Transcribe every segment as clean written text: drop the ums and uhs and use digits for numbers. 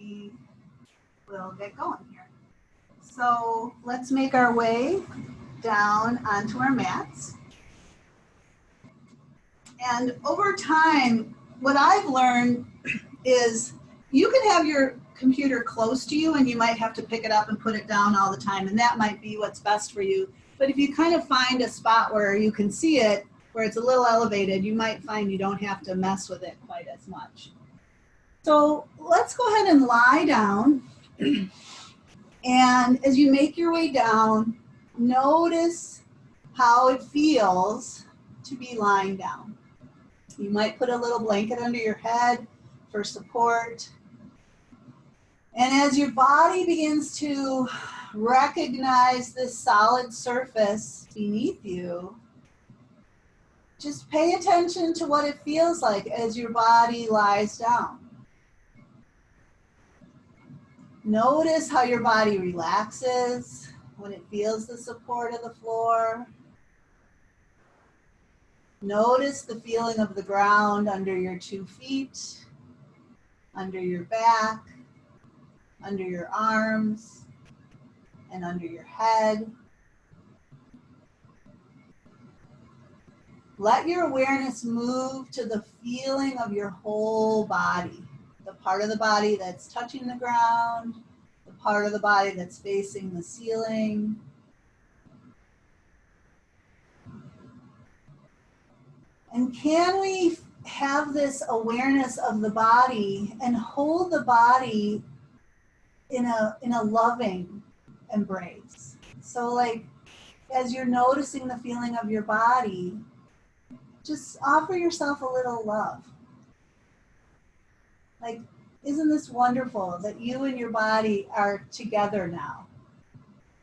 we will get going here. So let's make our way down onto our mats. And over time, what I've learned is you can have your computer close to you and you might have to pick it up and put it down all the time, and that might be what's best for you. But if you kind of find a spot where you can see it, where it's a little elevated, you might find you don't have to mess with it quite as much. So let's go ahead and lie down. And as you make your way down, notice how it feels to be lying down. You might put a little blanket under your head for support. And as your body begins to recognize this solid surface beneath you, just pay attention to what it feels like as your body lies down. Notice how your body relaxes when it feels the support of the floor. Notice the feeling of the ground under your 2 feet, under your back, under your arms, and under your head. Let your awareness move to the feeling of your whole body, the part of the body that's touching the ground, the part of the body that's facing the ceiling. And can we have this awareness of the body and hold the body in a loving embrace? So like, as you're noticing the feeling of your body, just offer yourself a little love. Like, isn't this wonderful that you and your body are together now?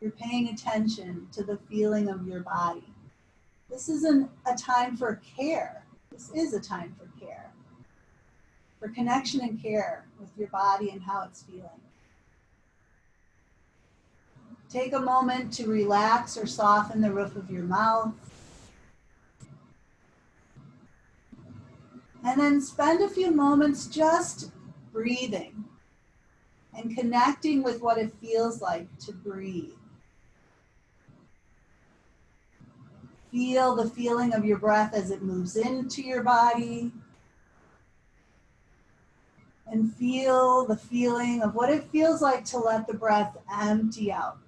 You're paying attention to the feeling of your body. This isn't a time for care. This is a time for care, for connection and care with your body and how it's feeling. Take a moment to relax or soften the roof of your mouth. And then spend a few moments just breathing and connecting with what it feels like to breathe. Feel the feeling of your breath as it moves into your body. And feel the feeling of what it feels like to let the breath empty out.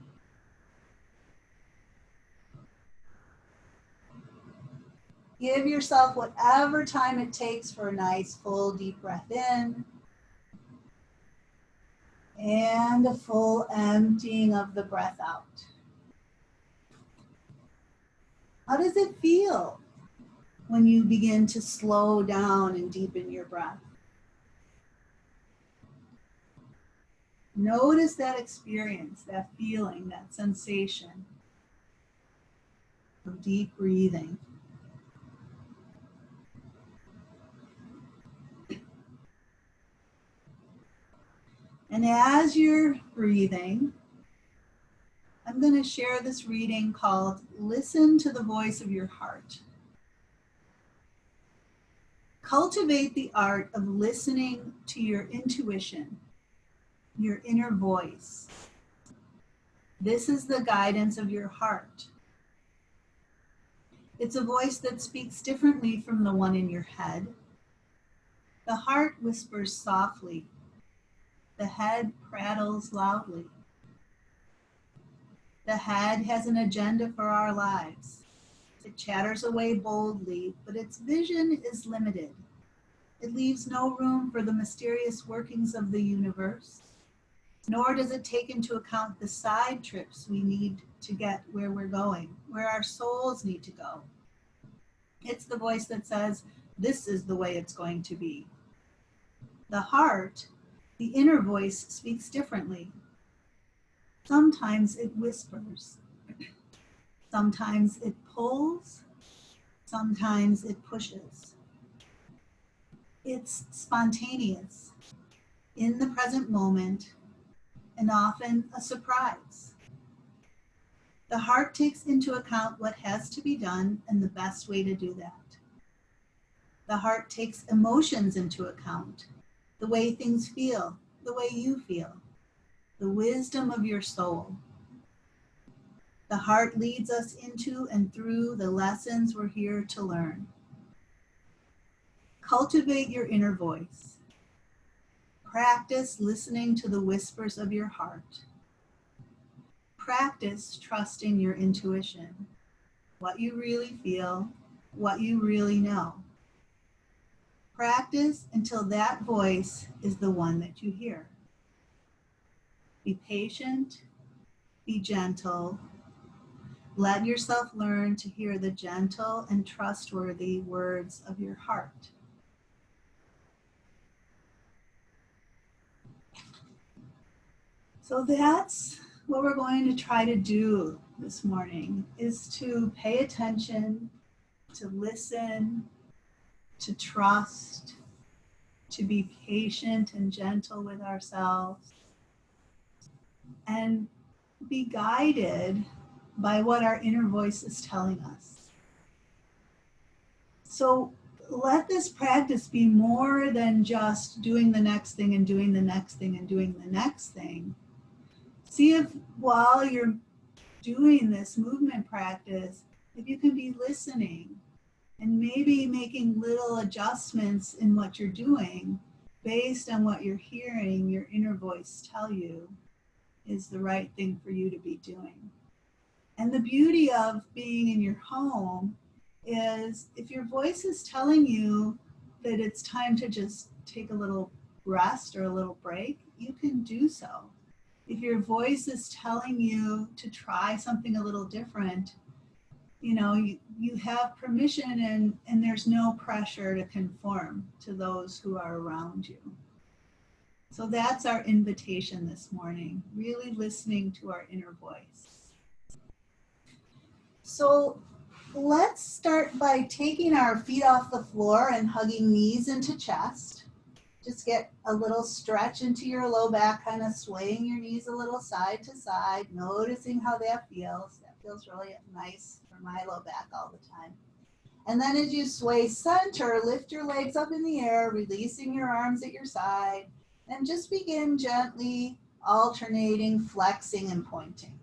Give yourself whatever time it takes for a nice full deep breath in. And a full emptying of the breath out. How does it feel when you begin to slow down and deepen your breath? Notice that experience, that feeling, that sensation of deep breathing. And as you're breathing, I'm going to share this reading called Listen to the Voice of Your Heart. Cultivate the art of listening to your intuition, your inner voice. This is the guidance of your heart. It's a voice that speaks differently from the one in your head. The heart whispers softly. The head prattles loudly. The head has an agenda for our lives. It chatters away boldly, but its vision is limited. It leaves no room for the mysterious workings of the universe, nor does it take into account the side trips we need to get where we're going, where our souls need to go. It's the voice that says, this is the way it's going to be. The heart, the inner voice, speaks differently. Sometimes it whispers. Sometimes it pulls. Sometimes it pushes. It's spontaneous, in the present moment, and often a surprise. The heart takes into account what has to be done and the best way to do that. The heart takes emotions into account, the way things feel, the way you feel, the wisdom of your soul. The heart leads us into and through the lessons we're here to learn. Cultivate your inner voice. Practice listening to the whispers of your heart. Practice trusting your intuition, what you really feel, what you really know. Practice until that voice is the one that you hear. Be patient, be gentle. Let yourself learn to hear the gentle and trustworthy words of your heart. So that's what we're going to try to do this morning, is to pay attention, to listen, to trust, to be patient and gentle with ourselves, and be guided by what our inner voice is telling us. So let this practice be more than just doing the next thing and doing the next thing and doing the next thing. See if while you're doing this movement practice, if you can be listening and maybe making little adjustments in what you're doing based on what you're hearing your inner voice tell you is the right thing for you to be doing. And the beauty of being in your home is if your voice is telling you that it's time to just take a little rest or a little break, you can do so. If your voice is telling you to try something a little different, you have permission and there's no pressure to conform to those who are around you. So that's our invitation this morning, really listening to our inner voice. So let's start by taking our feet off the floor and hugging knees into chest. Just get a little stretch into your low back, kind of swaying your knees a little side to side, noticing how that feels. That feels really nice for my low back all the time. And then as you sway center, lift your legs up in the air, releasing your arms at your side, and just begin gently alternating, flexing and pointing.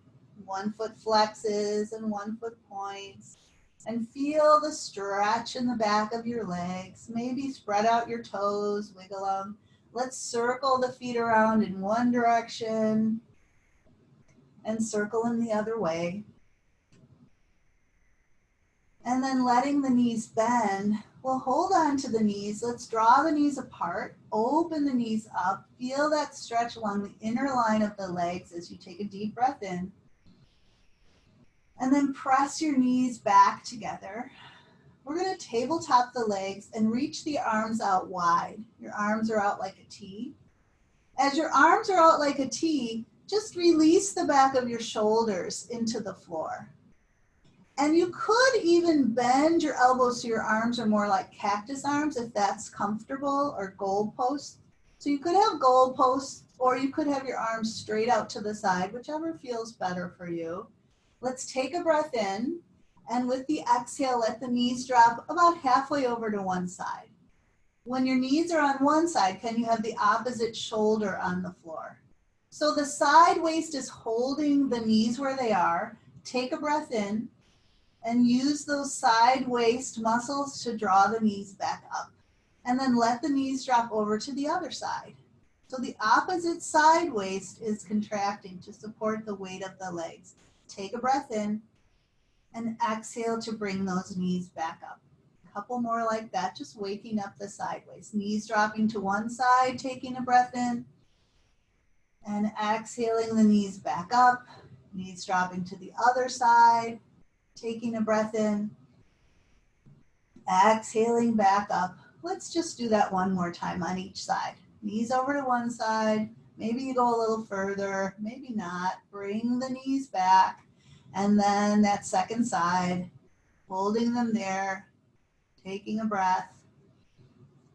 1 foot flexes and 1 foot points. And feel the stretch in the back of your legs. Maybe spread out your toes, wiggle them. Let's circle the feet around in one direction and circle in the other way. And then letting the knees bend, we'll hold on to the knees. Let's draw the knees apart, open the knees up, feel that stretch along the inner line of the legs as you take a deep breath in. And then press your knees back together. We're going to tabletop the legs and reach the arms out wide. Your arms are out like a T. As your arms are out like a T, just release the back of your shoulders into the floor. And you could even bend your elbows so your arms are more like cactus arms if that's comfortable, or goalposts. So you could have goalposts, or you could have your arms straight out to the side, whichever feels better for you. Let's take a breath in, and with the exhale, let the knees drop about halfway over to one side. When your knees are on one side, can you have the opposite shoulder on the floor? So the side waist is holding the knees where they are. Take a breath in, and use those side waist muscles to draw the knees back up. And then let the knees drop over to the other side. So the opposite side waist is contracting to support the weight of the legs. Take a breath in and exhale to bring those knees back up. A couple more like that, just waking up the sideways. Knees dropping to one side, taking a breath in, and exhaling the knees back up. Knees dropping to the other side, taking a breath in, exhaling back up. Let's just do that one more time on each side. Knees over to one side. Maybe you go a little further, maybe not. Bring the knees back. And then that second side, holding them there, taking a breath,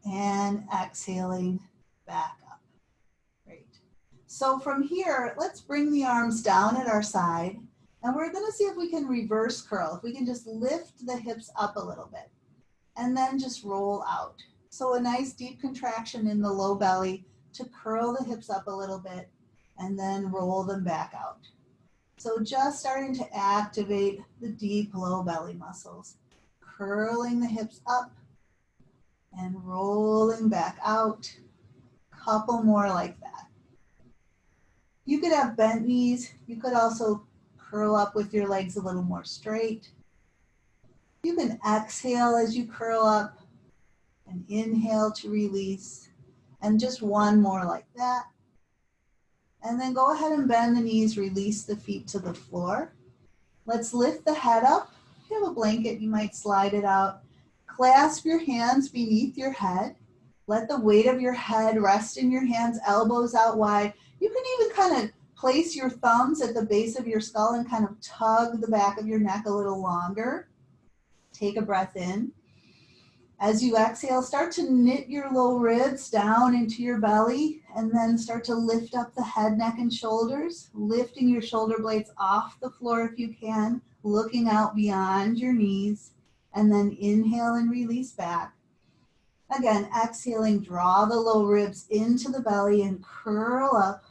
and exhaling back up. Great. So from here, let's bring the arms down at our side. And we're going to see if we can reverse curl, if we can just lift the hips up a little bit, and then just roll out. So a nice deep contraction in the low belly to curl the hips up a little bit and then roll them back out. So just starting to activate the deep low belly muscles, curling the hips up and rolling back out. Couple more like that. You could have bent knees. You could also curl up with your legs a little more straight. You can exhale as you curl up and inhale to release. And just one more like that. And then go ahead and bend the knees, release the feet to the floor. Let's lift the head up. If you have a blanket, you might slide it out. Clasp your hands beneath your head. Let the weight of your head rest in your hands, elbows out wide. You can even kind of place your thumbs at the base of your skull and kind of tug the back of your neck a little longer. Take a breath in. As you exhale, start to knit your low ribs down into your belly and then start to lift up the head, neck, and shoulders, lifting your shoulder blades off the floor if you can, looking out beyond your knees, and then inhale and release back. Again, exhaling, draw the low ribs into the belly and curl up,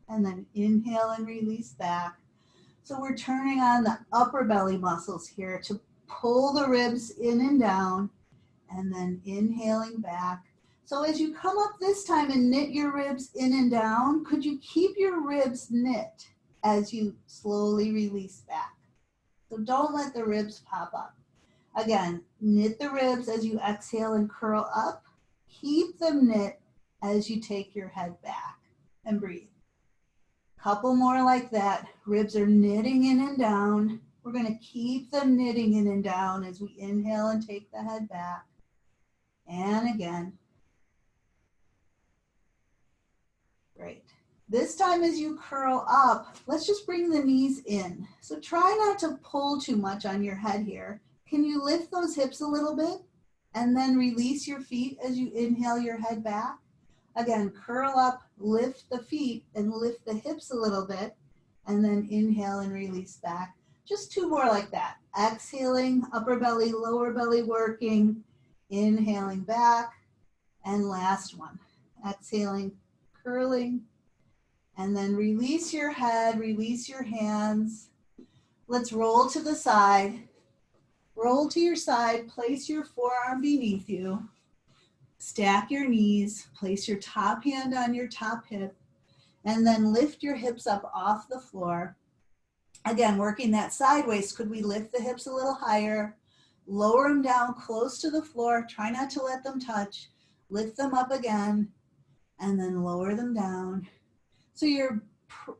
and then inhale and release back. So we're turning on the upper belly muscles here to pull the ribs in and down, and then inhaling back. So as you come up this time and knit your ribs in and down, could you keep your ribs knit as you slowly release back? So don't let the ribs pop up. Again, knit the ribs as you exhale and curl up. Keep them knit as you take your head back and breathe. Couple more like that. Ribs are knitting in and down. We're going to keep them knitting in and down as we inhale and take the head back. And again. Great. This time as you curl up, let's just bring the knees in. So try not to pull too much on your head here. Can you lift those hips a little bit and then release your feet as you inhale your head back? Again, curl up, lift the feet and lift the hips a little bit and then inhale and release back. Just two more like that. Exhaling, upper belly, lower belly working. Inhaling back, and last one. Exhaling, curling, and then release your head, release your hands. Let's roll to the side. Roll to your side, place your forearm beneath you. Stack your knees, place your top hand on your top hip, and then lift your hips up off the floor. Again, working that sideways, could we lift the hips a little higher? Lower them down close to the floor. Try not to let them touch. Lift them up again and then lower them down. So you're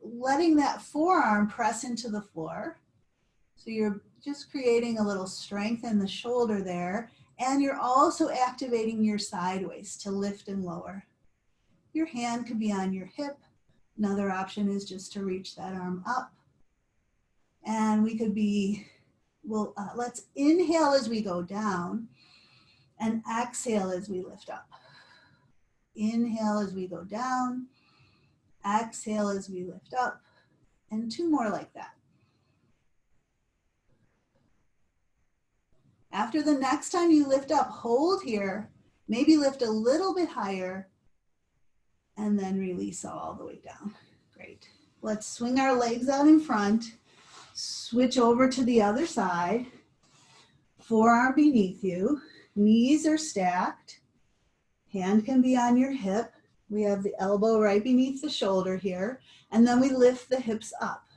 letting that forearm press into the floor. So you're just creating a little strength in the shoulder there. And you're also activating your sideways to lift and lower. Your hand could be on your hip. Another option is just to reach that arm up. And we could be let's inhale as we go down and exhale as we lift up. Inhale as we go down, exhale as we lift up, and two more like that. After the next time you lift up, hold here, maybe lift a little bit higher, and then release all the way down. Great. Let's swing our legs out in front. Switch over to the other side, forearm beneath you, knees are stacked, hand can be on your hip. We have the elbow right beneath the shoulder here, and then we lift the hips up.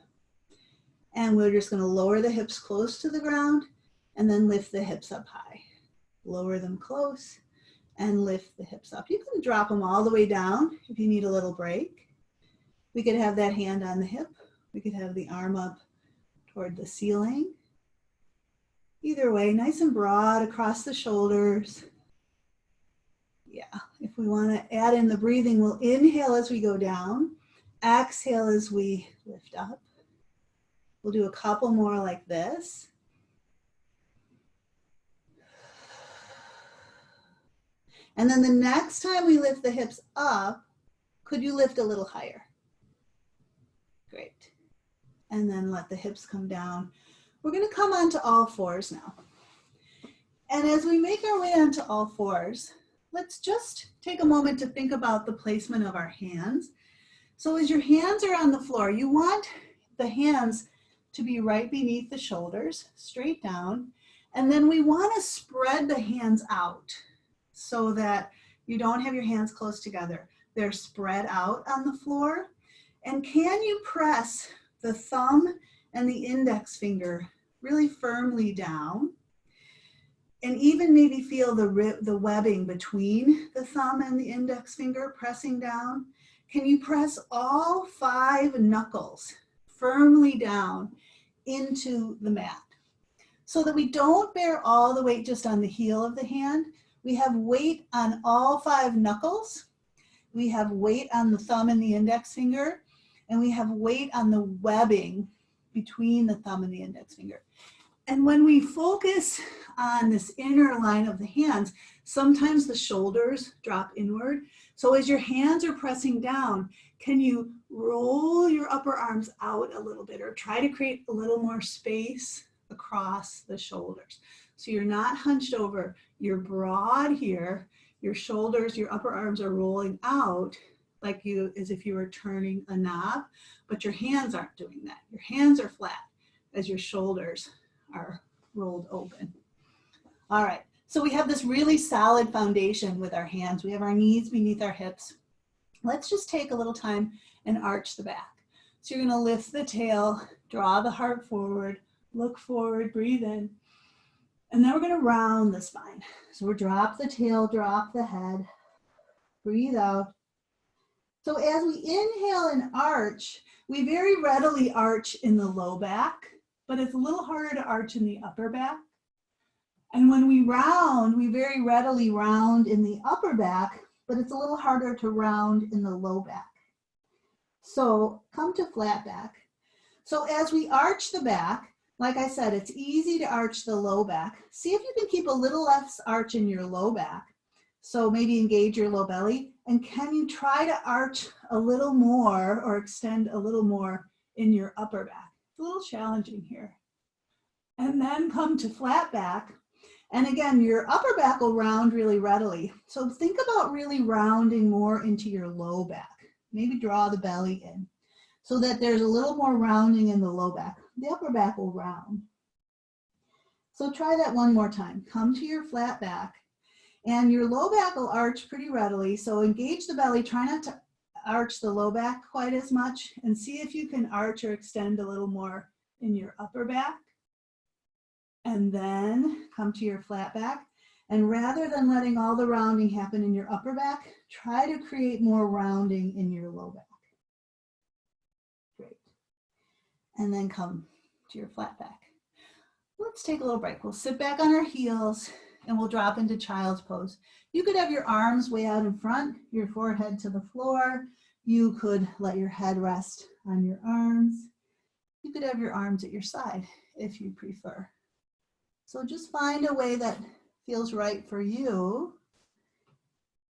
And we're just going to lower the hips close to the ground and then lift the hips up high. Lower them close and lift the hips up. You can drop them all the way down if you need a little break. We could have that hand on the hip. We could have the arm up toward the ceiling. Either way, nice and broad across the shoulders. Yeah, if we want to add in the breathing, we'll inhale as we go down, exhale as we lift up. We'll do a couple more like this. And then the next time we lift the hips up, could you lift a little higher? Great. And then let the hips come down. We're going to come onto all fours now. And as we make our way onto all fours, let's just take a moment to think about the placement of our hands. So as your hands are on the floor, you want the hands to be right beneath the shoulders, straight down. And then we want to spread the hands out so that you don't have your hands close together. They're spread out on the floor. And can you press the thumb and the index finger really firmly down? And even maybe feel the webbing between the thumb and the index finger pressing down. Can you press all 5 knuckles firmly down into the mat so that we don't bear all the weight just on the heel of the hand? We have weight on all 5 knuckles. We have weight on the thumb and the index finger, and we have weight on the webbing between the thumb and the index finger. And when we focus on this inner line of the hands, sometimes the shoulders drop inward. So as your hands are pressing down, can you roll your upper arms out a little bit or try to create a little more space across the shoulders? So you're not hunched over, you're broad here, your shoulders, your upper arms are rolling out like as if you were turning a knob, but your hands aren't doing that. Your hands are flat as your shoulders are rolled open. All right, so we have this really solid foundation with our hands. We have our knees beneath our hips. Let's just take a little time and arch the back. So you're gonna lift the tail, draw the heart forward, look forward, breathe in, and then we're gonna round the spine. So we'll drop the tail, drop the head, breathe out. So as we inhale and arch, we very readily arch in the low back, but it's a little harder to arch in the upper back. And when we round, we very readily round in the upper back, but it's a little harder to round in the low back. So come to flat back. So as we arch the back, like I said, it's easy to arch the low back. See if you can keep a little less arch in your low back. So maybe engage your low belly. And can you try to arch a little more or extend a little more in your upper back? It's a little challenging here. And then come to flat back. And again, your upper back will round really readily. So think about really rounding more into your low back. Maybe draw the belly in so that there's a little more rounding in the low back. The upper back will round. So try that one more time. Come to your flat back. And your low back will arch pretty readily. So engage the belly. Try not to arch the low back quite as much. And see if you can arch or extend a little more in your upper back. And then come to your flat back. And rather than letting all the rounding happen in your upper back, try to create more rounding in your low back. Great. And then come to your flat back. Let's take a little break. We'll sit back on our heels and we'll drop into child's pose. You could have your arms way out in front, your forehead to the floor. You could let your head rest on your arms. You could have your arms at your side if you prefer. So just find a way that feels right for you.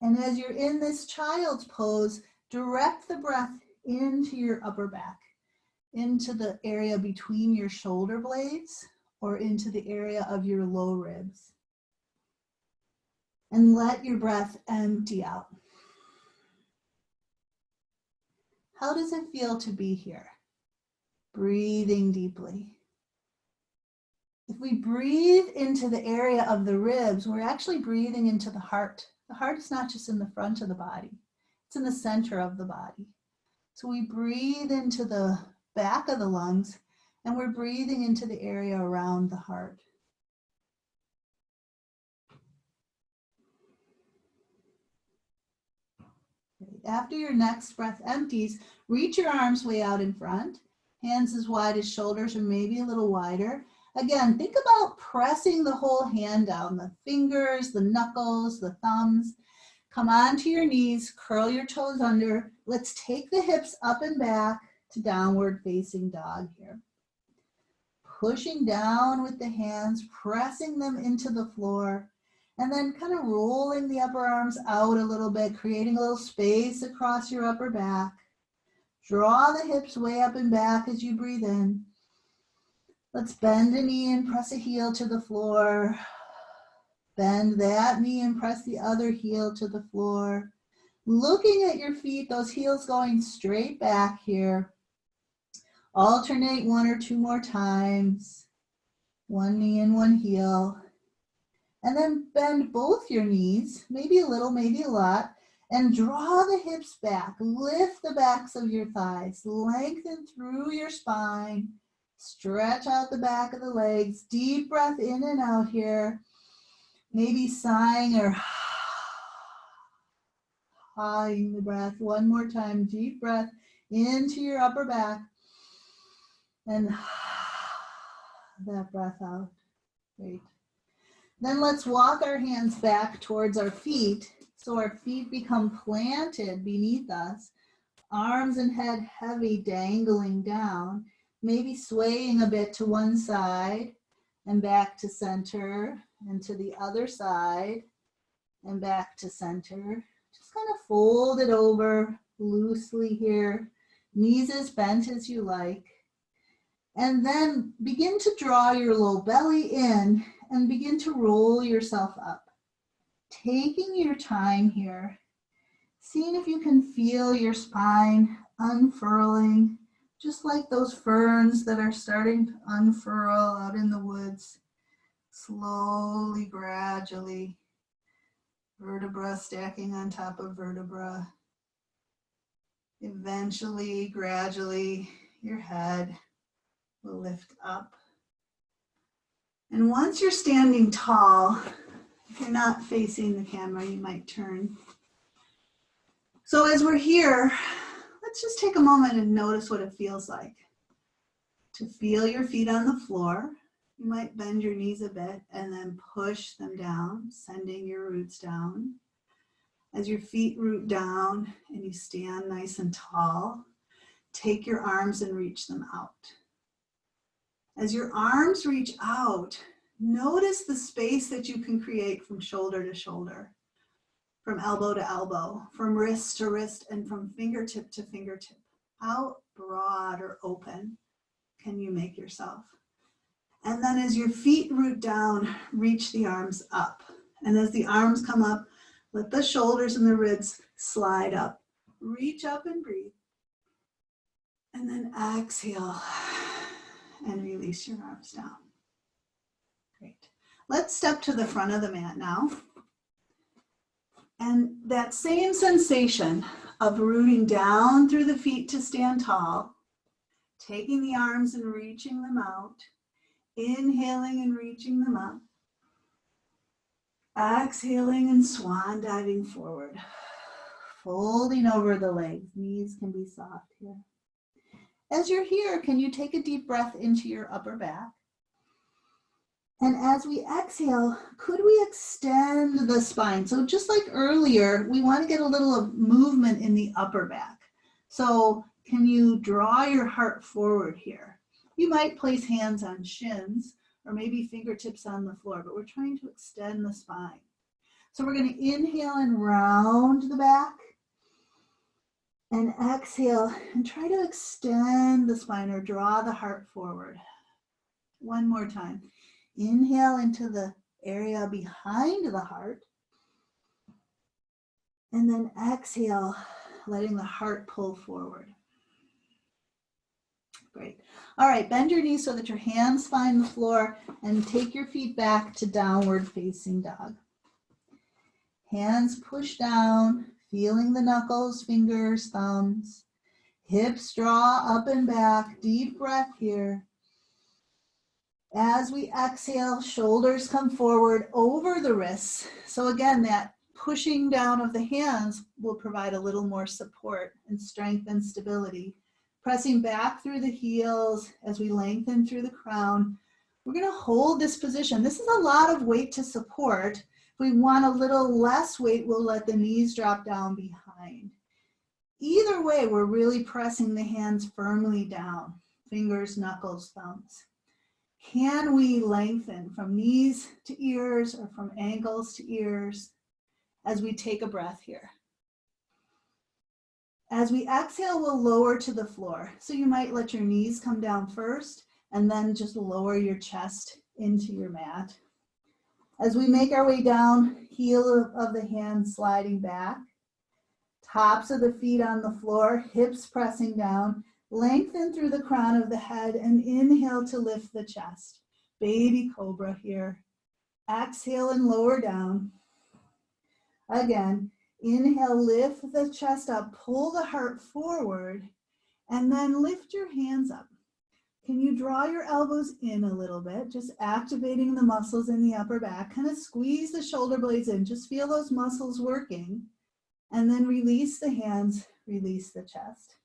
And as you're in this child's pose, direct the breath into your upper back, into the area between your shoulder blades or into the area of your low ribs. And let your breath empty out. How does it feel to be here? Breathing deeply. If we breathe into the area of the ribs, we're actually breathing into the heart. The heart is not just in the front of the body, it's in the center of the body. So we breathe into the back of the lungs and we're breathing into the area around the heart. After your next breath empties, reach your arms way out in front, hands as wide as shoulders or maybe a little wider. Again, think about pressing the whole hand down, the fingers, the knuckles, the thumbs. Come onto your knees, curl your toes under. Let's take the hips up and back to downward facing dog here. Pushing down with the hands, pressing them into the floor. And then kind of rolling the upper arms out a little bit, creating a little space across your upper back. Draw the hips way up and back as you breathe in. Let's bend a knee and press a heel to the floor. Bend that knee and press the other heel to the floor. Looking at your feet, those heels going straight back here. Alternate 1 or 2 more times. One knee and one heel. And then bend both your knees, maybe a little, maybe a lot, and draw the hips back. Lift the backs of your thighs. Lengthen through your spine. Stretch out the back of the legs. Deep breath in and out here. Maybe sighing or hawing the breath. One more time. Deep breath into your upper back. And that breath out. Great. Then let's walk our hands back towards our feet so our feet become planted beneath us. Arms and head heavy, dangling down, maybe swaying a bit to one side and back to center and to the other side and back to center. Just kind of fold it over loosely here. Knees as bent as you like. And then begin to draw your low belly in and begin to roll yourself up. Taking your time here, seeing if you can feel your spine unfurling, just like those ferns that are starting to unfurl out in the woods. Slowly, gradually, vertebra stacking on top of vertebra. Eventually, gradually, your head will lift up. And once you're standing tall, if you're not facing the camera, you might turn. So as we're here, let's just take a moment and notice what it feels like to feel your feet on the floor. You might bend your knees a bit and then push them down, sending your roots down. As your feet root down and you stand nice and tall, take your arms and reach them out. As your arms reach out, notice the space that you can create from shoulder to shoulder, from elbow to elbow, from wrist to wrist, and from fingertip to fingertip. How broad or open can you make yourself? And then as your feet root down, reach the arms up. And as the arms come up, let the shoulders and the ribs slide up. Reach up and breathe. And then exhale and release your arms down. Great. Let's step to the front of the mat now. And that same sensation of rooting down through the feet to stand tall, taking the arms and reaching them out, inhaling and reaching them up, exhaling and swan diving forward, folding over the legs. Knees can be soft here. As you're here, can you take a deep breath into your upper back? And as we exhale, could we extend the spine? So just like earlier, we want to get a little of movement in the upper back. So can you draw your heart forward here? You might place hands on shins or maybe fingertips on the floor, but we're trying to extend the spine. So we're going to inhale and round the back. And exhale and try to extend the spine or draw the heart forward. One more time. Inhale into the area behind the heart. And then exhale, letting the heart pull forward. Great. All right, bend your knees so that your hands find the floor and take your feet back to downward facing dog. Hands push down. Feeling the knuckles, fingers, thumbs, hips draw up and back, deep breath here. As we exhale, shoulders come forward over the wrists. So again, that pushing down of the hands will provide a little more support and strength and stability. Pressing back through the heels as we lengthen through the crown. We're going to hold this position. This is a lot of weight to support. If we want a little less weight, we'll let the knees drop down behind. Either way, we're really pressing the hands firmly down, fingers, knuckles, thumbs. Can we lengthen from knees to ears or from ankles to ears as we take a breath here? As we exhale, we'll lower to the floor. So you might let your knees come down first and then just lower your chest into your mat. As we make our way down, heel of the hand sliding back, tops of the feet on the floor, hips pressing down, lengthen through the crown of the head and inhale to lift the chest. Baby cobra here. Exhale and lower down. Again, inhale, lift the chest up, pull the heart forward, and then lift your hands up. Can you draw your elbows in a little bit, just activating the muscles in the upper back, kind of squeeze the shoulder blades in, just feel those muscles working, and then release the hands, release the chest.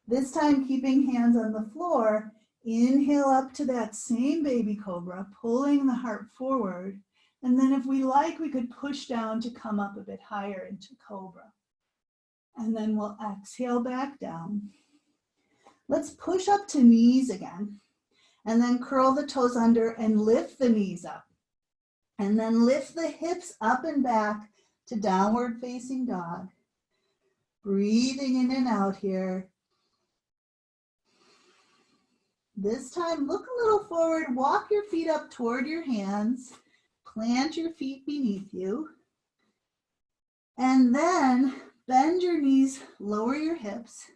This time, keeping hands on the floor, inhale up to that same baby cobra, pulling the heart forward, and then if we like, we could push down to come up a bit higher into cobra. And then we'll exhale back down. Let's push up to knees again, and then curl the toes under and lift the knees up. And then lift the hips up and back to downward facing dog. Breathing in and out here. This time, look a little forward, walk your feet up toward your hands, plant your feet beneath you, and then bend your knees, lower your hips.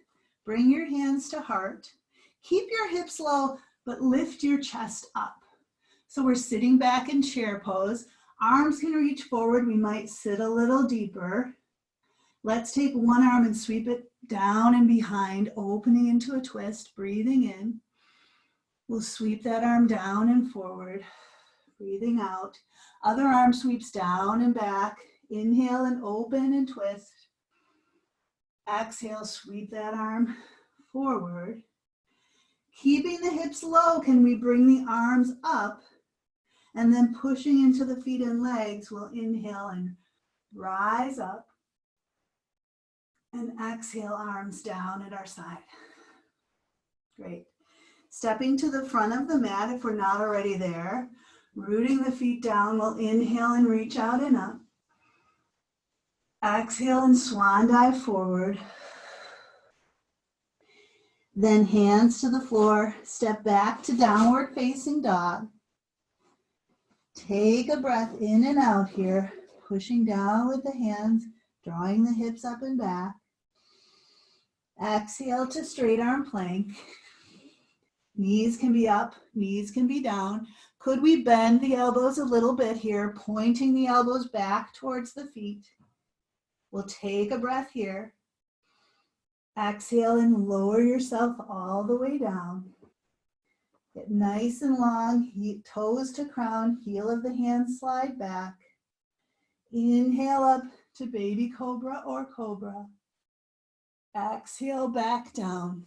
Bring your hands to heart. Keep your hips low, but lift your chest up. So we're sitting back in chair pose. Arms can reach forward. We might sit a little deeper. Let's take one arm and sweep it down and behind, opening into a twist, breathing in. We'll sweep that arm down and forward, breathing out. Other arm sweeps down and back. Inhale and open and twist. Exhale, sweep that arm forward. Keeping the hips low, can we bring the arms up? And then pushing into the feet and legs, we'll inhale and rise up. And exhale, arms down at our side. Great. Stepping to the front of the mat if we're not already there. Rooting the feet down, we'll inhale and reach out and up. Exhale and swan dive forward. Then hands to the floor, step back to downward facing dog. Take a breath in and out here, pushing down with the hands, drawing the hips up and back. Exhale to straight arm plank. Knees can be up, knees can be down. Could we bend the elbows a little bit here, pointing the elbows back towards the feet? We'll take a breath here. Exhale and lower yourself all the way down. Get nice and long, toes to crown, heel of the hand slide back. Inhale up to baby cobra or cobra. Exhale back down.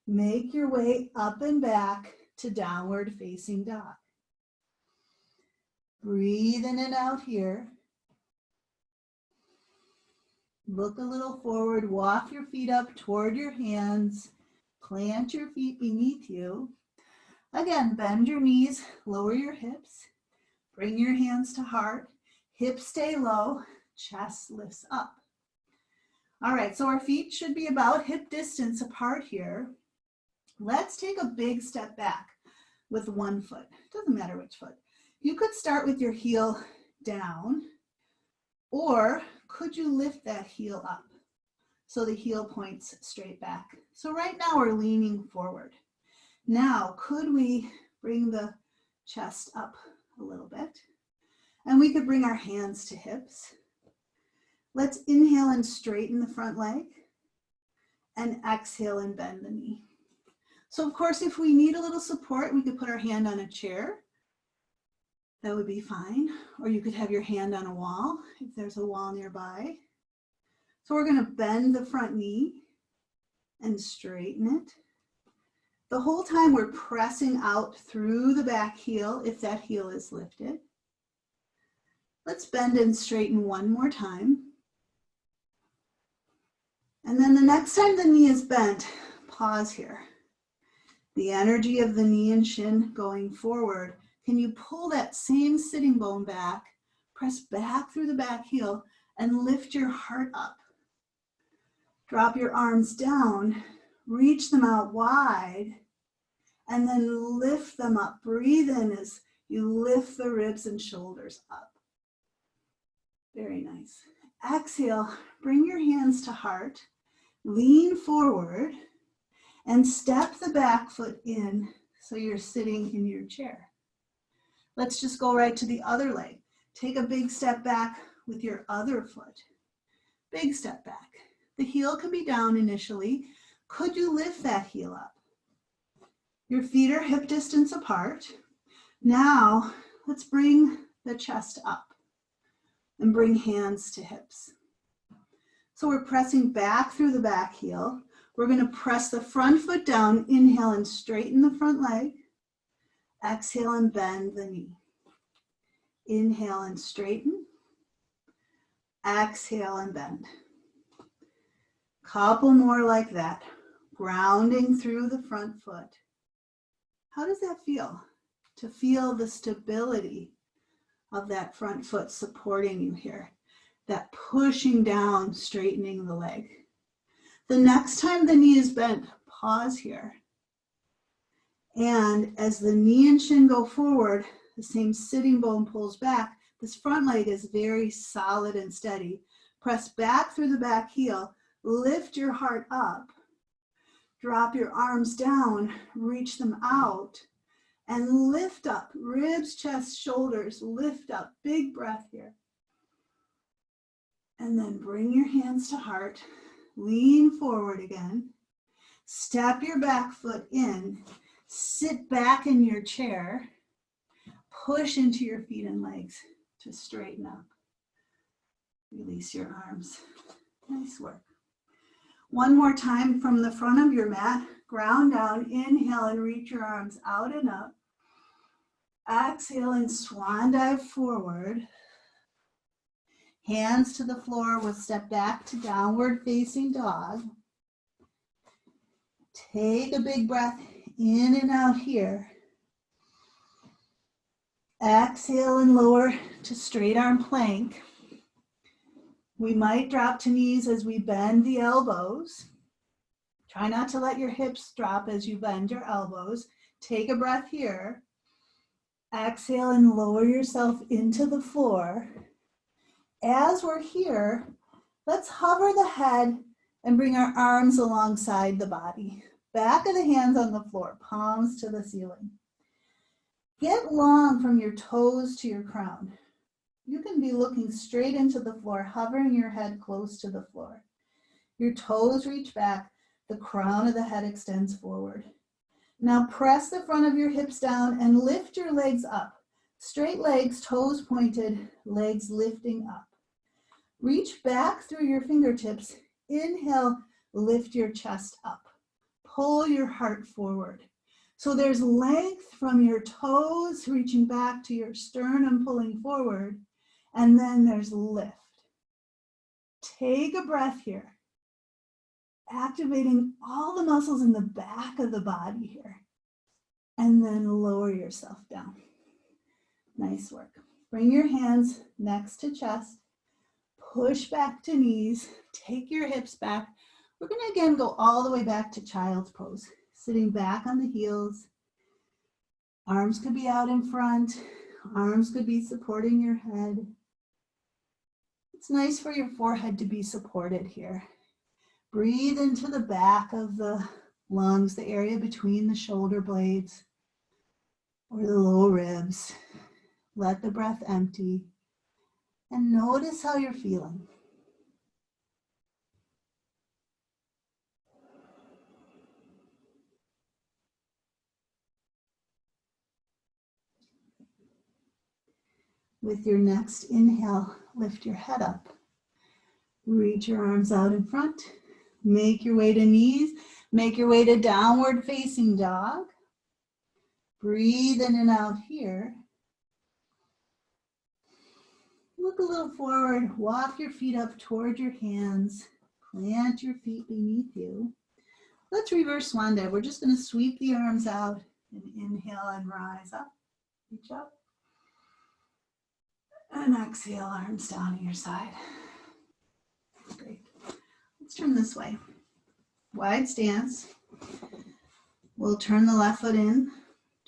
Make your way up and back to downward facing dog. Breathe in and out here. Look a little forward, walk your feet up toward your hands, plant your feet beneath you. Again, bend your knees, lower your hips, bring your hands to heart, hips stay low, chest lifts up. All right, so our feet should be about hip distance apart here. Let's take a big step back with one foot. Doesn't matter which foot. You could start with your heel down, or could you lift that heel up so the heel points straight back? So right now we're leaning forward. Now, could we bring the chest up a little bit? And we could bring our hands to hips. Let's inhale and straighten the front leg and exhale and bend the knee. So of course, if we need a little support, we could put our hand on a chair. That would be fine. Or you could have your hand on a wall if there's a wall nearby. So we're going to bend the front knee and straighten it. The whole time we're pressing out through the back heel if that heel is lifted. Let's bend and straighten one more time. And then the next time the knee is bent, pause here. The energy of the knee and shin going forward. Can you pull that same sitting bone back, press back through the back heel, and lift your heart up? Drop your arms down, reach them out wide, and then lift them up. Breathe in as You lift the ribs and shoulders up. Very nice. Exhale, bring your hands to heart, lean forward, and step the back foot in so you're sitting in your chair. Let's just go right to the other leg. Take a big step back with your other foot. Big step back. The heel can be down initially. Could you lift that heel up? Your feet are hip distance apart. Now, let's bring the chest up and bring hands to hips. So we're pressing back through the back heel. We're going to press the front foot down. Inhale and straighten the front leg. Exhale and bend the knee. Inhale and straighten. Exhale and bend. Couple more like that. Grounding through the front foot. How does that feel? To feel the stability of that front foot supporting you here. That pushing down, straightening the leg. The next time the knee is bent, pause here. And as the knee and shin go forward, the same sitting bone pulls back. This front leg is very solid and steady. Press back through the back heel. Lift your heart up. Drop your arms down. Reach them out. And lift up. Ribs, chest, shoulders. Lift up. Big breath here. And then bring your hands to heart. Lean forward again. Step your back foot in. Sit back in your chair. Push into your feet and legs to straighten up. Release your arms. Nice work. One more time from the front of your mat. Ground down. Inhale and reach your arms out and up. Exhale and swan dive forward. Hands to the floor. We'll step back to downward facing dog. Take a big breath in and out here. Exhale and lower to straight arm plank. We might drop to knees as we bend the elbows. Try not to let your hips drop as you bend your elbows. Take a breath here. Exhale and lower yourself into the floor. As we're here, let's hover the head and bring our arms alongside the body. Back of the hands on the floor, palms to the ceiling. Get long from your toes to your crown. You can be looking straight into the floor, hovering your head close to the floor. Your toes reach back, the crown of the head extends forward. Now press the front of your hips down and lift your legs up. Straight legs, toes pointed, legs lifting up. Reach back through your fingertips. Inhale, lift your chest up. Pull your heart forward. So there's length from your toes reaching back to your sternum pulling forward, and then there's lift. Take a breath here, activating all the muscles in the back of the body here, and then lower yourself down. Nice work. Bring your hands next to chest, push back to knees, take your hips back. We're going to again go all the way back to child's pose. Sitting back on the heels. Arms could be out in front. Arms could be supporting your head. It's nice for your forehead to be supported here. Breathe into the back of the lungs, the area between the shoulder blades or the low ribs. Let the breath empty and notice how you're feeling. With your next inhale, lift your head up. Reach your arms out in front. Make your way to knees. Make your way to downward facing dog. Breathe in and out here. Look a little forward. Walk your feet up toward your hands. Plant your feet beneath you. Let's reverse swan dive. We're just going to sweep the arms out and inhale and rise up. Reach up. And exhale, arms down at your side. Great. Let's turn this way. Wide stance. We'll turn the left foot in,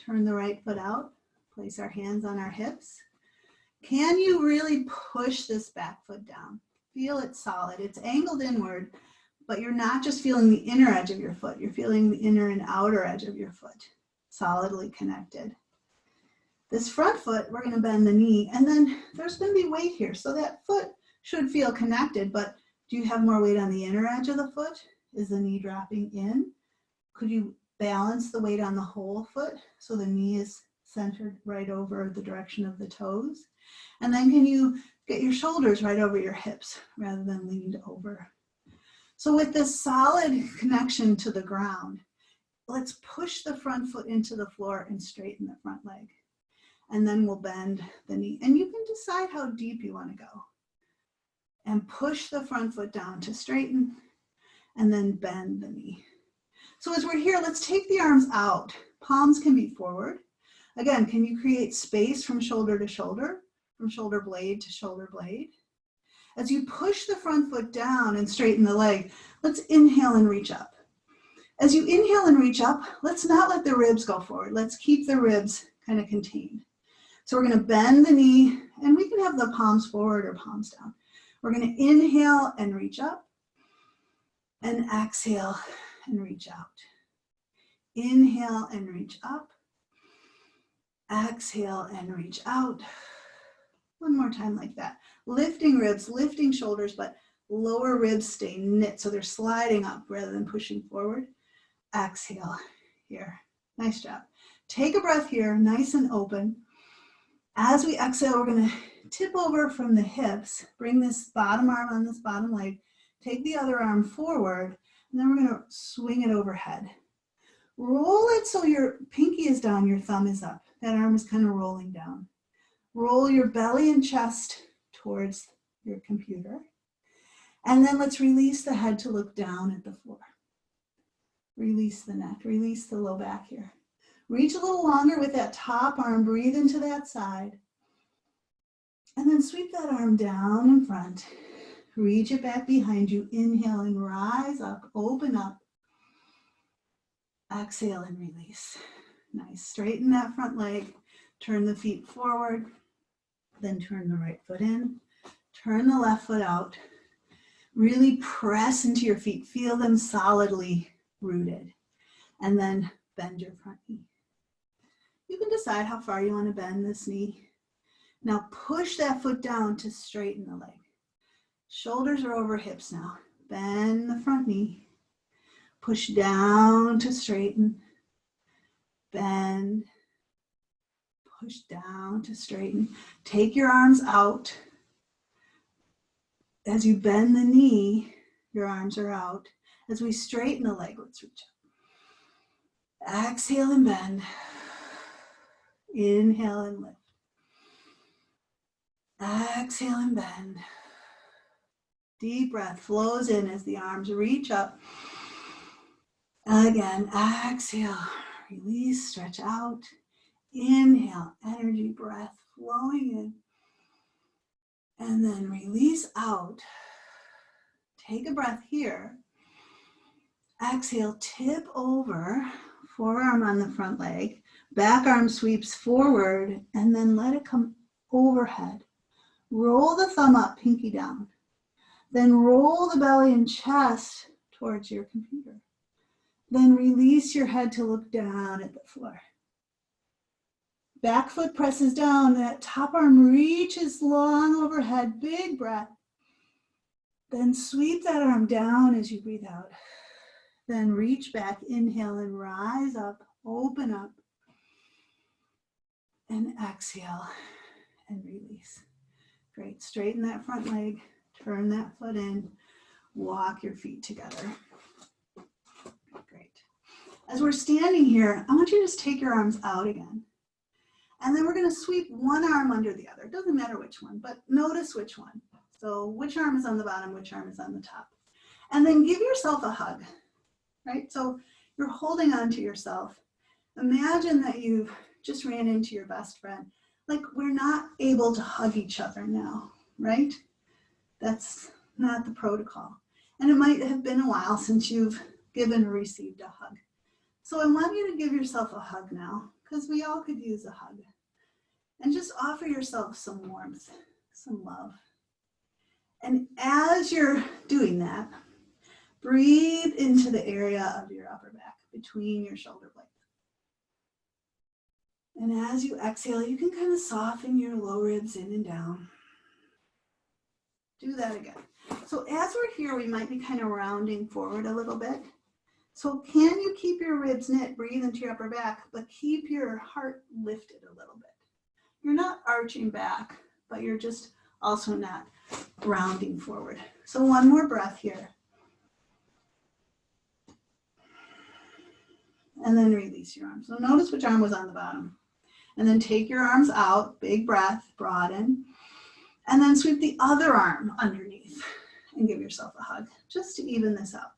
turn the right foot out. Place our hands on our hips. Can you really push this back foot down? Feel it solid. It's angled inward, but you're not just feeling the inner edge of your foot. You're feeling the inner and outer edge of your foot solidly connected. This front foot, we're going to bend the knee, and then there's going to be weight here. So that foot should feel connected, but do you have more weight on the inner edge of the foot? Is the knee dropping in? Could you balance the weight on the whole foot so the knee is centered right over the direction of the toes? And then can you get your shoulders right over your hips rather than leaned over? So with this solid connection to the ground, let's push the front foot into the floor and straighten the front leg. And then we'll bend the knee. And you can decide how deep you want to go. And push the front foot down to straighten, and then bend the knee. So as we're here, let's take the arms out. Palms can be forward. Again, can you create space from shoulder to shoulder, from shoulder blade to shoulder blade? As you push the front foot down and straighten the leg, let's inhale and reach up. As you inhale and reach up, let's not let the ribs go forward. Let's keep the ribs kind of contained. So we're going to bend the knee, and we can have the palms forward or palms down. We're going to inhale and reach up, and exhale and reach out. Inhale and reach up. Exhale and reach out. One more time like that. Lifting ribs, lifting shoulders, but lower ribs stay knit, so they're sliding up rather than pushing forward. Exhale here. Nice job. Take a breath here, nice and open. As we exhale, we're going to tip over from the hips, bring this bottom arm on this bottom leg, take the other arm forward, and then we're going to swing it overhead. Roll it so your pinky is down, your thumb is up. That arm is kind of rolling down. Roll your belly and chest towards your computer. And then let's release the head to look down at the floor. Release the neck, release the low back here. Reach a little longer with that top arm, breathe into that side. And then sweep that arm down in front. Reach it back behind you. Inhale and rise up, open up. Exhale and release. Nice. Straighten that front leg. Turn the feet forward. Then turn the right foot in. Turn the left foot out. Really press into your feet. Feel them solidly rooted. And then bend your front knee. You can decide how far you want to bend this knee. Now push that foot down to straighten the leg. Shoulders are over hips now. Bend the front knee. Push down to straighten. Bend. Push down to straighten. Take your arms out. As you bend the knee, your arms are out. As we straighten the leg, let's reach up. Exhale and bend. Inhale and lift. Exhale and bend. Deep breath flows in as the arms reach up. Again, exhale, release, stretch out. Inhale, energy, breath flowing in. And then release out. Take a breath here. Exhale, tip over, forearm on the front leg. Back arm sweeps forward, and then let it come overhead. Roll the thumb up, pinky down. Then roll the belly and chest towards your computer. Then release your head to look down at the floor. Back foot presses down, that top arm reaches long overhead, big breath. Then sweep that arm down as you breathe out. Then reach back, inhale and rise up, open up. And exhale and release. Great, straighten that front leg, turn that foot in, walk your feet together. Great. As we're standing here, I want you to just take your arms out again. And then we're going to sweep one arm under the other. It doesn't matter which one, but notice which one. So which arm is on the bottom, which arm is on the top. And then give yourself a hug, right? So you're holding on to yourself. Imagine that you've just ran into your best friend. Like we're not able to hug each other now, right? That's not the protocol. And it might have been a while since you've given or received a hug. So I want you to give yourself a hug now, because we all could use a hug. And just offer yourself some warmth, some love. And as you're doing that, breathe into the area of your upper back between your shoulder blades. And as you exhale, you can kind of soften your low ribs in and down. Do that again. So as we're here, we might be kind of rounding forward a little bit. So can you keep your ribs knit, breathe into your upper back, but keep your heart lifted a little bit. You're not arching back, but you're just also not rounding forward. So one more breath here. And then release your arms. So notice which arm was on the bottom. And then take your arms out, big breath, broaden. And then sweep the other arm underneath and give yourself a hug, just to even this out.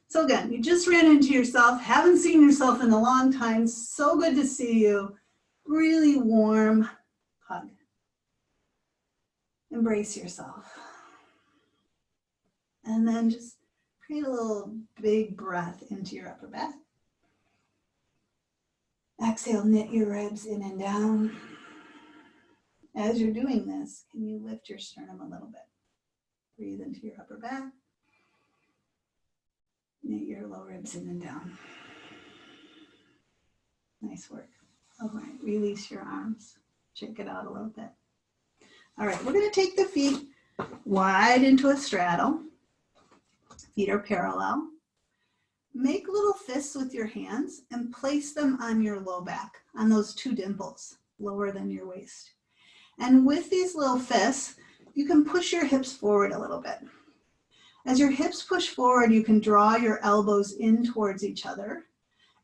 So again, you just ran into yourself, haven't seen yourself in a long time. So good to see you. Really warm hug. Embrace yourself. And then just create a little big breath into your upper back. Exhale, knit your ribs in and down. As you're doing this, can you lift your sternum a little bit? Breathe into your upper back. Knit your low ribs in and down. Nice work. All right, release your arms. Check it out a little bit. All right, we're going to take the feet wide into a straddle. Feet are parallel. Make little fists with your hands and place them on your low back, on those two dimples, lower than your waist. And with these little fists, you can push your hips forward a little bit. As your hips push forward, you can draw your elbows in towards each other.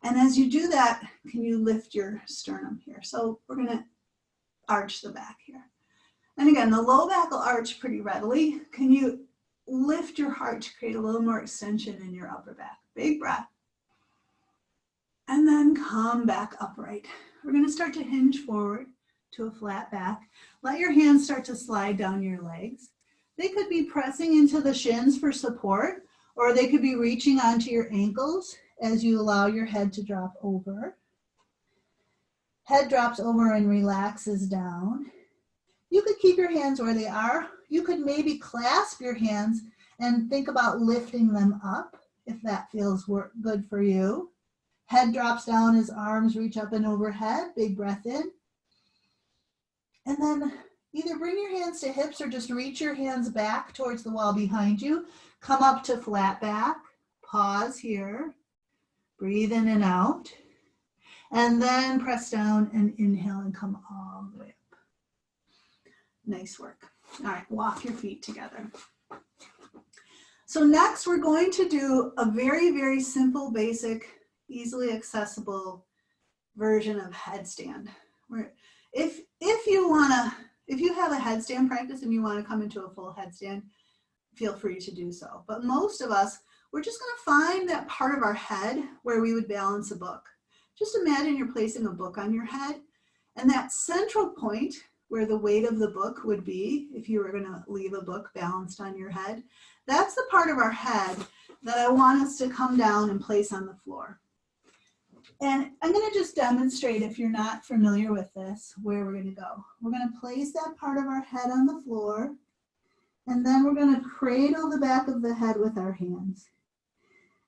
And as you do that, can you lift your sternum here? So we're going to arch the back here. And again, the low back will arch pretty readily. Can you lift your heart to create a little more extension in your upper back? Big breath. And then come back upright. We're going to start to hinge forward to a flat back. Let your hands start to slide down your legs. They could be pressing into the shins for support, or they could be reaching onto your ankles as you allow your head to drop over. Head drops over and relaxes down. You could keep your hands where they are. You could maybe clasp your hands and think about lifting them up if that feels good for you. Head drops down as arms reach up and overhead. Big breath in. And then either bring your hands to hips or just reach your hands back towards the wall behind you. Come up to flat back. Pause here. Breathe in and out. And then press down and inhale and come all the way up. Nice work. All right, walk your feet together. So next we're going to do a very, very simple, basic, easily accessible version of headstand. If you have a headstand practice and you want to come into a full headstand, feel free to do so. But most of us, we're just going to find that part of our head where we would balance a book. Just imagine you're placing a book on your head, and that central point where the weight of the book would be, if you were going to leave a book balanced on your head, that's the part of our head that I want us to come down and place on the floor. And I'm going to just demonstrate, if you're not familiar with this, where we're going to go. We're going to place that part of our head on the floor, and then we're going to cradle the back of the head with our hands.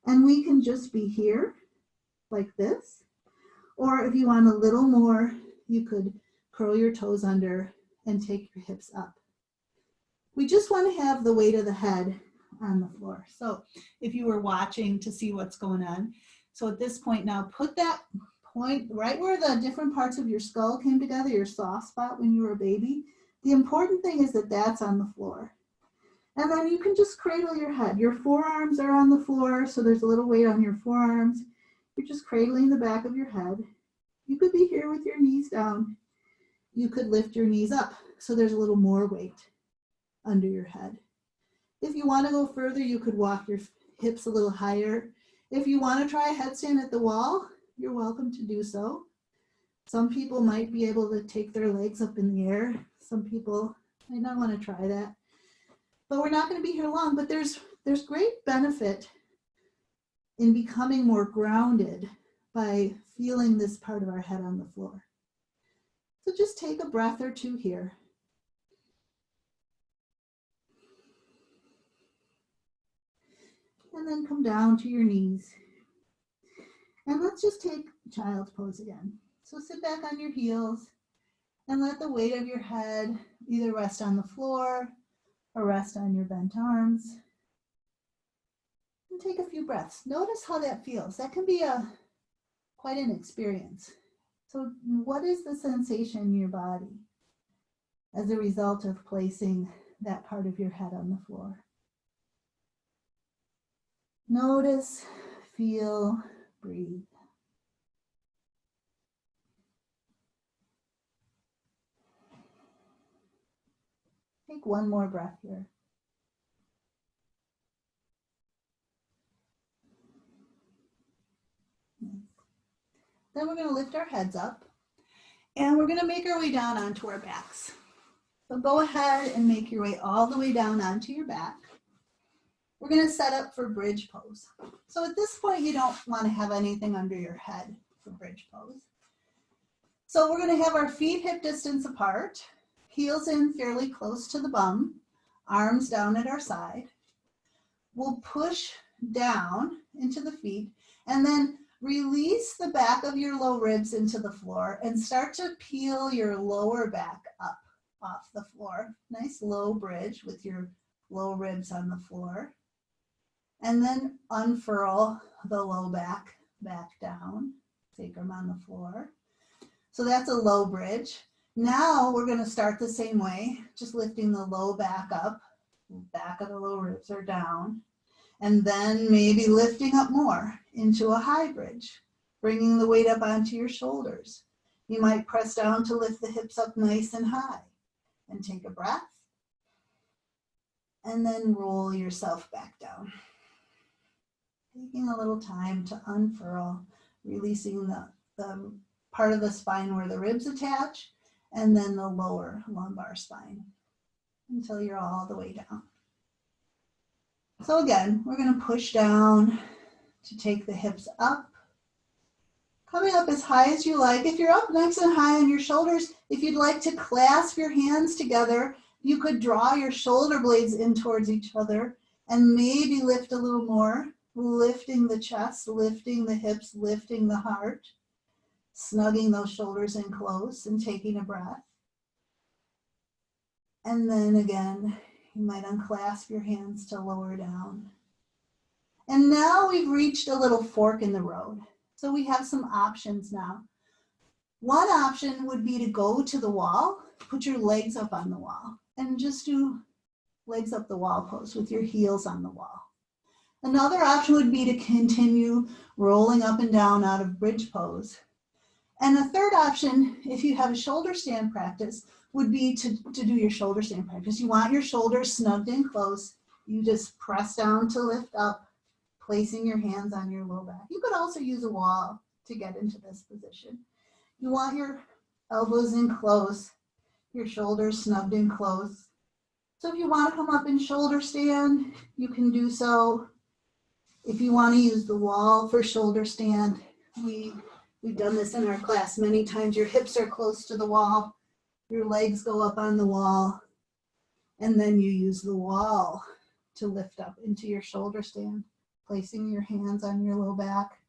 And we can just be here, like this. Or if you want a little more, you could curl your toes under and take your hips up. We just want to have the weight of the head on the floor. So if you were watching to see what's going on, so at this point now, put that point right where the different parts of your skull came together, your soft spot when you were a baby. The important thing is that that's on the floor. And then you can just cradle your head. Your forearms are on the floor, so there's a little weight on your forearms. You're just cradling the back of your head. You could be here with your knees down. You could lift your knees up, so there's a little more weight under your head. If you want to go further, you could walk your hips a little higher. If you want to try a headstand at the wall, you're welcome to do so. Some people might be able to take their legs up in the air. Some people might not want to try that. But we're not going to be here long, but there's great benefit in becoming more grounded by feeling this part of our head on the floor. So just take a breath or two here. And then come down to your knees. And let's just take child's pose again. So sit back on your heels and let the weight of your head either rest on the floor or rest on your bent arms. And take a few breaths. Notice how that feels. That can be quite an experience. So what is the sensation in your body as a result of placing that part of your head on the floor? Notice, feel, breathe. Take one more breath here. Then we're going to lift our heads up and we're going to make our way down onto our backs. So go ahead and make your way all the way down onto your back. We're going to set up for bridge pose. So at this point, you don't want to have anything under your head for bridge pose. So we're going to have our feet hip distance apart, heels in fairly close to the bum, arms down at our side. We'll push down into the feet and then release the back of your low ribs into the floor and start to peel your lower back up off the floor. Nice low bridge with your low ribs on the floor. And then unfurl the low back down, sacrum on the floor. So that's a low bridge. Now we're going to start the same way, just lifting the low back up, back of the low ribs are down, and then maybe lifting up more into a high bridge, bringing the weight up onto your shoulders. You might press down to lift the hips up nice and high, and take a breath, and then roll yourself back down. Taking a little time to unfurl, releasing the part of the spine where the ribs attach, and then the lower lumbar spine until you're all the way down. So again, we're going to push down to take the hips up, coming up as high as you like. If you're up nice and high on your shoulders, if you'd like to clasp your hands together, you could draw your shoulder blades in towards each other and maybe lift a little more, lifting the chest, lifting the hips, lifting the heart, snugging those shoulders in close and taking a breath. And then again, you might unclasp your hands to lower down. And now we've reached a little fork in the road. So we have some options now. One option would be to go to the wall, put your legs up on the wall, and just do legs up the wall pose with your heels on the wall. Another option would be to continue rolling up and down out of bridge pose. And a third option, if you have a shoulder stand practice, would be to do your shoulder stand practice. You want your shoulders snugged in close. You just press down to lift up, placing your hands on your low back. You could also use a wall to get into this position. You want your elbows in close, your shoulders snugged in close. So if you want to come up in shoulder stand, you can do so. If you want to use the wall for shoulder stand, we've done this in our class many times. Your hips are close to the wall, your legs go up on the wall, and then you use the wall to lift up into your shoulder stand, placing your hands on your low back,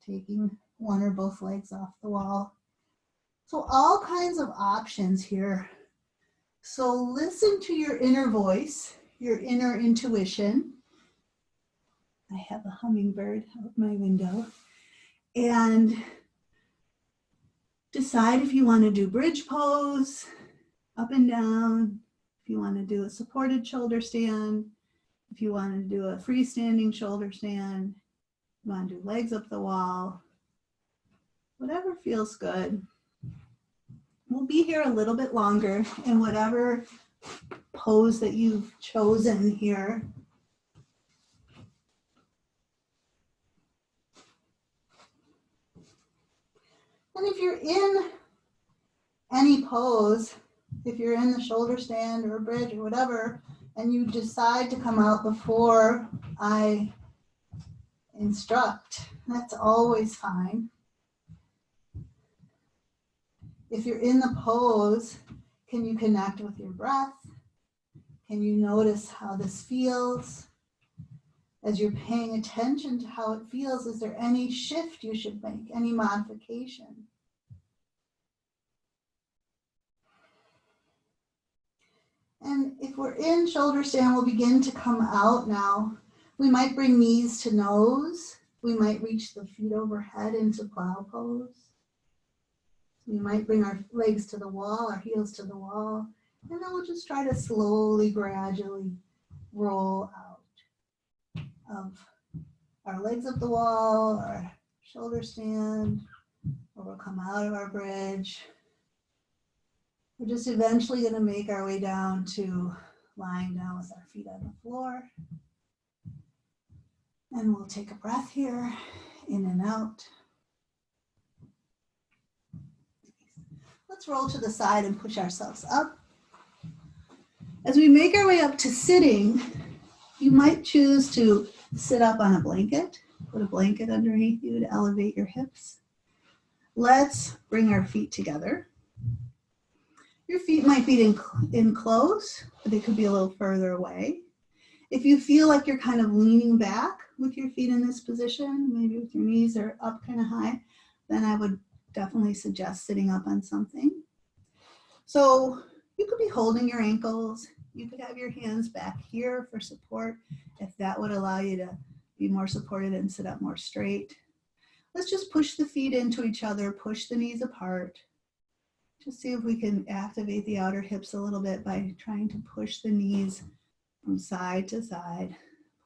taking one or both legs off the wall. So all kinds of options here. So listen to your inner voice, your inner intuition. I have a hummingbird out my window. And decide if you want to do bridge pose, up and down, if you want to do a supported shoulder stand, if you want to do a freestanding shoulder stand, you want to do legs up the wall, whatever feels good. We'll be here a little bit longer in whatever pose that you've chosen here. And if you're in any pose, if you're in the shoulder stand or a bridge or whatever, and you decide to come out before I instruct, that's always fine. If you're in the pose, can you connect with your breath? Can you notice how this feels? As you're paying attention to how it feels, is there any shift you should make, any modification? And if we're in shoulder stand, we'll begin to come out now. We might bring knees to nose. We might reach the feet overhead into plow pose. We might bring our legs to the wall, our heels to the wall, and then we'll just try to slowly, gradually roll out of our legs up the wall, our shoulder stand, or we'll come out of our bridge. We're just eventually going to make our way down to lying down with our feet on the floor. And we'll take a breath here, in and out. Let's roll to the side and push ourselves up. As we make our way up to sitting, you might choose to sit up on a blanket. Put a blanket underneath you to elevate your hips. Let's bring our feet together. Your feet might be in close, but they could be a little further away. If you feel like you're kind of leaning back with your feet in this position, maybe with your knees are up kind of high, then I would definitely suggest sitting up on something. So you could be holding your ankles. You could have your hands back here for support if that would allow you to be more supported and sit up more straight. Let's just push the feet into each other, push the knees apart. Just see if we can activate the outer hips a little bit by trying to push the knees from side to side,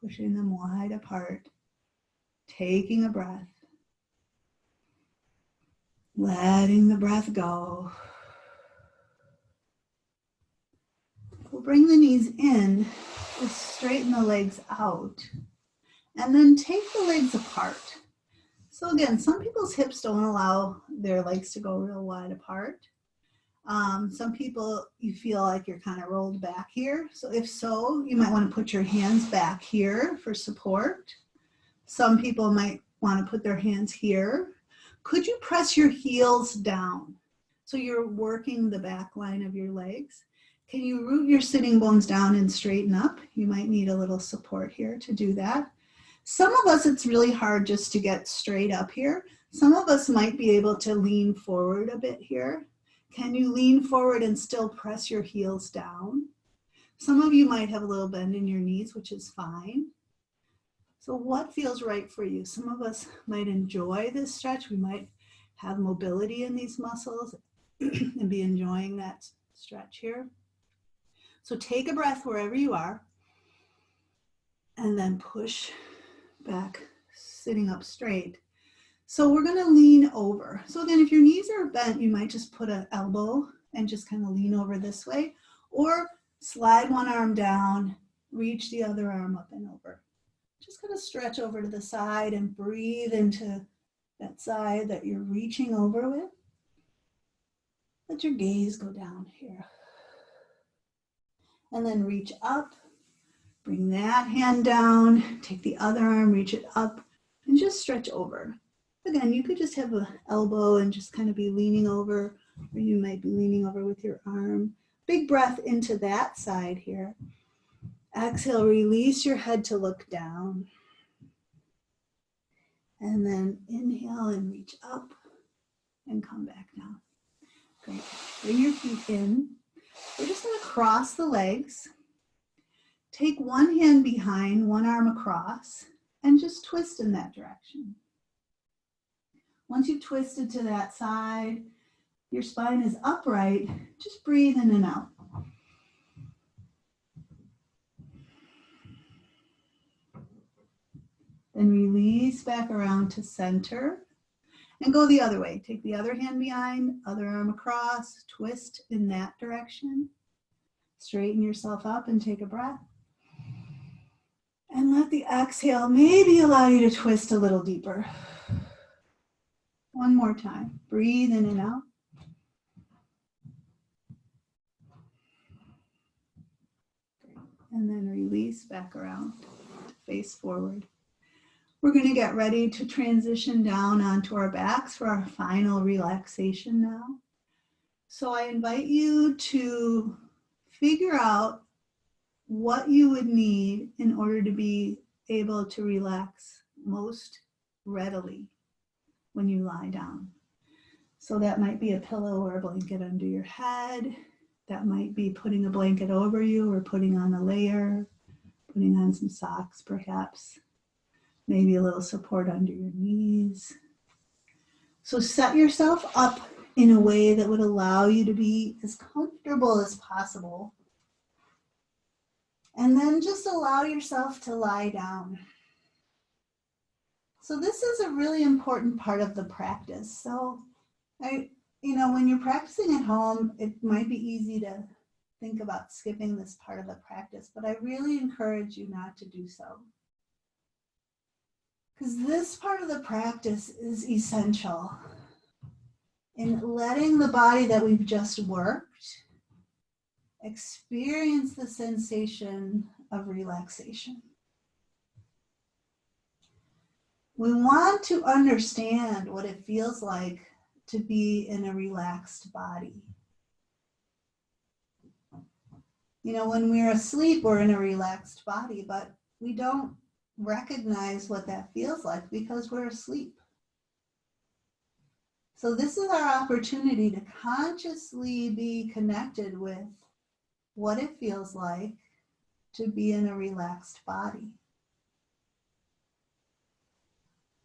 pushing them wide apart, taking a breath, letting the breath go. We'll bring the knees in, just straighten the legs out, and then take the legs apart. So again, some people's hips don't allow their legs to go real wide apart. Some people, you feel like you're kind of rolled back here. So if so, you might want to put your hands back here for support. Some people might want to put their hands here. Could you press your heels down? So you're working the back line of your legs. Can you root your sitting bones down and straighten up? You might need a little support here to do that. Some of us, it's really hard just to get straight up here. Some of us might be able to lean forward a bit here. Can you lean forward and still press your heels down? Some of you might have a little bend in your knees, which is fine. So what feels right for you? Some of us might enjoy this stretch. We might have mobility in these muscles and be enjoying that stretch here. So take a breath wherever you are and then push back, sitting up straight. So we're going to lean over. So again, if your knees are bent, you might just put an elbow and just kind of lean over this way, or slide one arm down, reach the other arm up and over. Just kind of stretch over to the side and breathe into that side that you're reaching over with. Let your gaze go down here. And then reach up, bring that hand down, take the other arm, reach it up, and just stretch over. Again, you could just have an elbow and just kind of be leaning over, or you might be leaning over with your arm. Big breath into that side here. Exhale, release your head to look down. And then inhale and reach up and come back down. Great. Bring your feet in. We're just going to cross the legs. Take one hand behind, one arm across, and just twist in that direction. Once you've twisted to that side, your spine is upright, just breathe in and out. Then release back around to center and go the other way. Take the other hand behind, other arm across, twist in that direction. Straighten yourself up and take a breath. And let the exhale maybe allow you to twist a little deeper. One more time. Breathe in and out. And then release back around, face forward. We're going to get ready to transition down onto our backs for our final relaxation now. So I invite you to figure out what you would need in order to be able to relax most readily when you lie down. So that might be a pillow or a blanket under your head. That might be putting a blanket over you or putting on a layer, putting on some socks perhaps, maybe a little support under your knees. So set yourself up in a way that would allow you to be as comfortable as possible. And then just allow yourself to lie down. So this is a really important part of the practice. So when you're practicing at home, it might be easy to think about skipping this part of the practice, but I really encourage you not to do so. Because this part of the practice is essential in letting the body that we've just worked experience the sensation of relaxation. We want to understand what it feels like to be in a relaxed body. When we're asleep, we're in a relaxed body, but we don't recognize what that feels like because we're asleep. So this is our opportunity to consciously be connected with what it feels like to be in a relaxed body.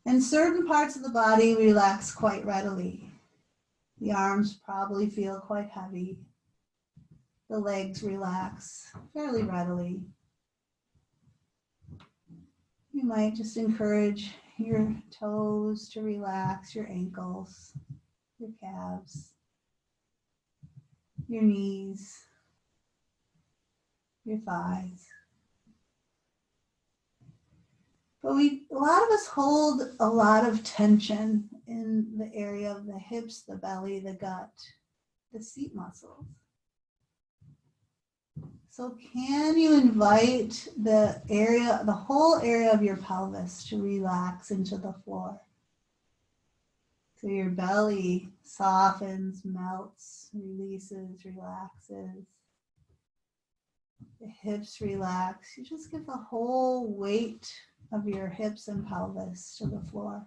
And certain parts of the body relax quite readily. The arms probably feel quite heavy. The legs relax fairly readily. You might just encourage your toes to relax, your ankles, your calves, your knees, your thighs. But a lot of us hold a lot of tension in the area of the hips, the belly, the gut, the seat muscles. So can you invite the whole area of your pelvis to relax into the floor? So your belly softens, melts, releases, relaxes. The hips relax. You just give the whole weight of your hips and pelvis to the floor.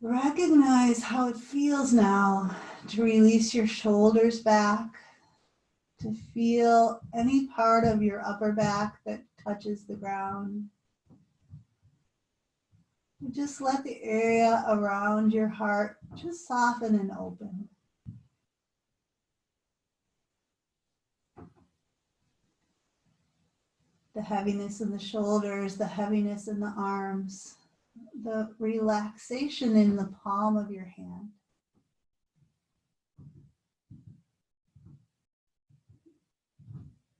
Recognize how it feels now to release your shoulders back, to feel any part of your upper back that touches the ground. Just let the area around your heart just soften and open. The heaviness in the shoulders, the heaviness in the arms, the relaxation in the palm of your hand.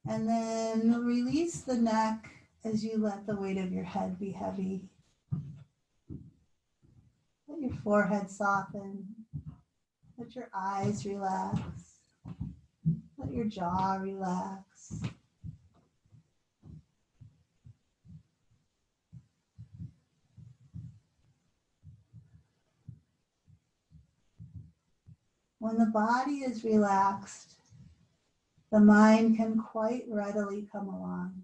And then release the neck as you let the weight of your head be heavy. Let your forehead soften. Let your eyes relax. Let your jaw relax. When the body is relaxed, the mind can quite readily come along.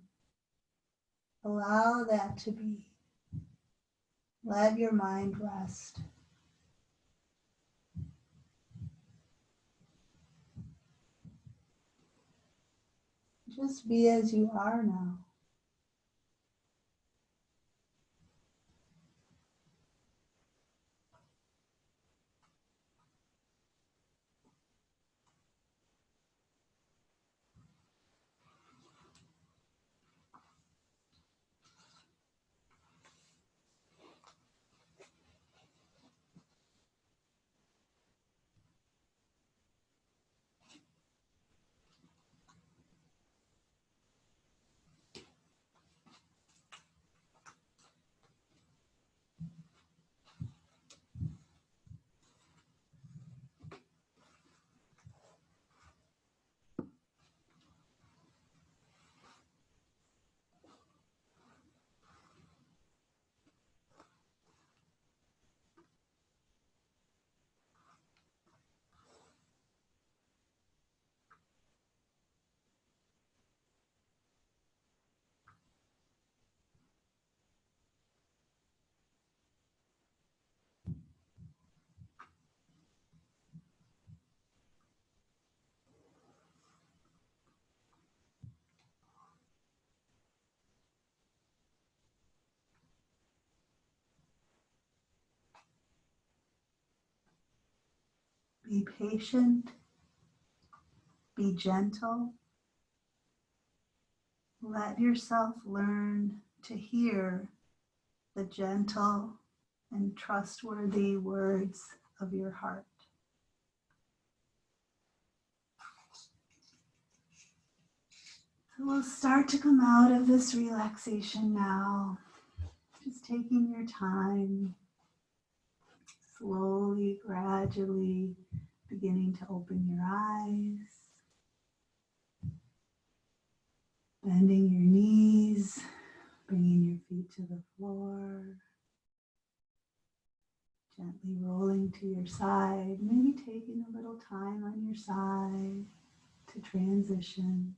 Allow that to be. Let your mind rest. Just be as you are now. Be patient. Be gentle. Let yourself learn to hear the gentle and trustworthy words of your heart. So we'll start to come out of this relaxation now. Just taking your time, slowly, gradually beginning to open your eyes, bending your knees, bringing your feet to the floor, gently rolling to your side, maybe taking a little time on your side to transition.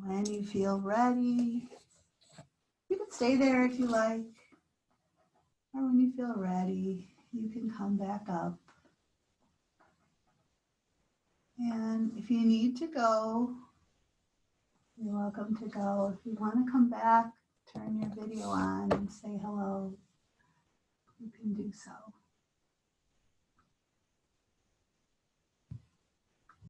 When you feel ready, you can stay there if you like, or when you feel ready, you can come back up. And if you need to go, you're welcome to go. If you want to come back, turn your video on and say hello, you can do so.